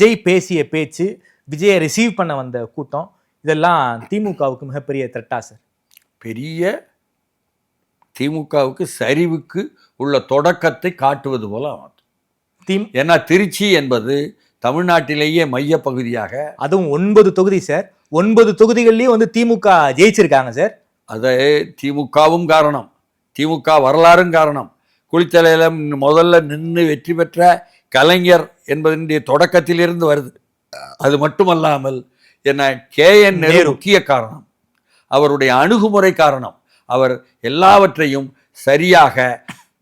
விஜய் பேசிய பேச்சு, விஜயை ரிசீவ் பண்ண வந்த கூட்டம், இதெல்லாம் திமுகவுக்கு மிகப்பெரிய த்ரெட்டா சார்? பெரிய திமுகவுக்கு சரிவுக்கு உள்ள தொடக்கத்தை காட்டுவது போல ஆகும். ஏன்னா திருச்சி என்பது தமிழ்நாட்டிலேயே மைய பகுதியாக, அதுவும் 9 தொகுதி சார். 9 தொகுதிகள்லயும் வந்து திமுக ஜெயிச்சிருக்காங்க சார். அதை திமுகவும் காரணம், திமுக வரலாறும் காரணம். குளித்தலையில முதல்ல நின்று வெற்றி பெற்ற கலைஞர் என்பதனுடைய தொடக்கத்திலிருந்து வருது. அது மட்டுமல்லாமல் என்ன KN நேரு முக்கிய காரணம், அவருடைய அணுகுமுறை காரணம். அவர் எல்லாவற்றையும் சரியாக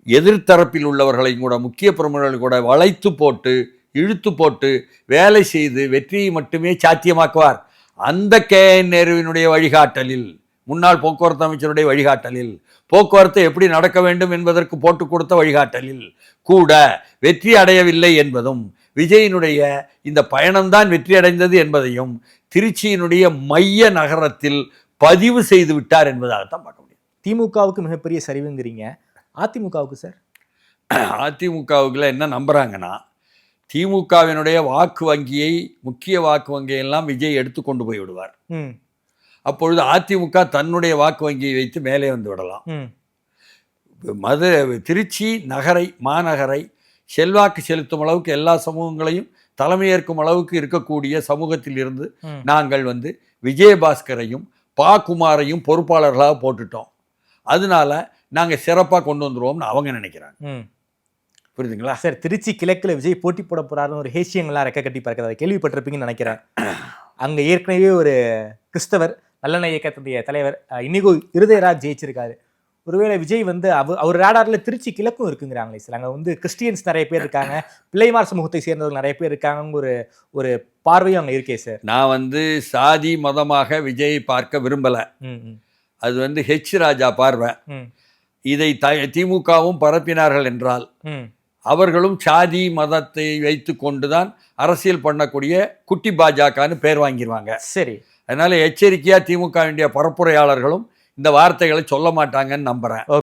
எதிர்த்தரப்பில் உள்ளவர்களையும் கூட முக்கிய பிரமுகர்கள் கூட வளைத்து போட்டு இழுத்து போட்டு வேலை செய்து வெற்றியை மட்டுமே சாத்தியமாக்குவார். அந்த KN நேருவினுடைய வழிகாட்டலில், முன்னாள் போக்குவரத்து அமைச்சருடைய வழிகாட்டலில், போக்குவரத்து எப்படி நடக்க வேண்டும் என்பதற்கு போட்டு கொடுத்த வழிகாட்டலில் கூட வெற்றி அடையவில்லை என்பதும், விஜயினுடைய இந்த பயணம்தான் வெற்றி அடைந்தது என்பதையும் திருச்சியினுடைய மைய நகரத்தில் பதிவு செய்து விட்டார் என்பதாகத்தான் பார்க்க முடியும். திமுகவுக்கு மிகப்பெரிய சரிவுங்கிறீங்க, அதிமுகவுக்கு சார்? அதிமுகவுக்குள்ள என்ன நம்புறாங்கன்னா, திமுகவினுடைய வாக்கு வங்கியை, முக்கிய வாக்கு வங்கியெல்லாம் விஜய் எடுத்து கொண்டு போய் விடுவார். அப்பொழுது அதிமுக தன்னுடைய வாக்கு வங்கியை வைத்து மேலே வந்து விடலாம். திருச்சி நகரை, மாநகரை செல்வாக்கு செலுத்தும் அளவுக்கு எல்லா சமூகங்களையும் தலைமையேற்கும் அளவுக்கு இருக்கக்கூடிய சமூகத்தில் இருந்து நாங்கள் வந்து விஜயபாஸ்கரையும் குமாரையும் பொறுப்பாளர்களாக போட்டுட்டோம். அதனால நாங்கள் சிறப்பாக கொண்டு வந்துருவோம்னு அவங்க நினைக்கிறாங்க. புரியுதுங்களா சார்? திருச்சி கிழக்கில் விஜய் போட்டி போட போறாருன்னு ஒரு ஹேஷியங்கள்லாம் ரெக்க கட்டி பார்க்கிறத கேள்விப்பட்டிருப்பீங்கன்னு நினைக்கிறேன். அங்கே ஏற்கனவே ஒரு கிறிஸ்தவர் நல்லெண்ணெய் இயக்கத்துடைய தலைவர் இனிகோ இருதயராஜ் ஜெயிச்சிருக்காரு. ஒருவேளை விஜய் வந்து அவர் ரேடாரில் திருச்சி கிழக்கும் இருக்குங்கிறாங்களே சார். அங்கே வந்து கிறிஸ்டியன்ஸ் நிறைய பேர் இருக்காங்க, பிள்ளைமார் சமூகத்தை சேர்ந்தவர்கள் நிறைய பேர் இருக்காங்க, ஒரு பார்வையும் அங்கே இருக்கே சார். நான் வந்து சாதி மதமாக விஜயை பார்க்க விரும்பலை. அது வந்து ராஜா பார்வை. இதை திமுகவும் பரப்பினார்கள் என்றால் அவர்களும் சாதி மதத்தை வைத்து கொண்டுதான் அரசியல் பண்ணக்கூடிய குட்டி பாஜகன்னு பேர் வாங்கிடுவாங்க. சரி, அதனால எச்சரிக்கையா திமுக பரப்புரையாளர்களும் இந்த வார்த்தைகளை சொல்ல மாட்டாங்கன்னு நம்புறேன்.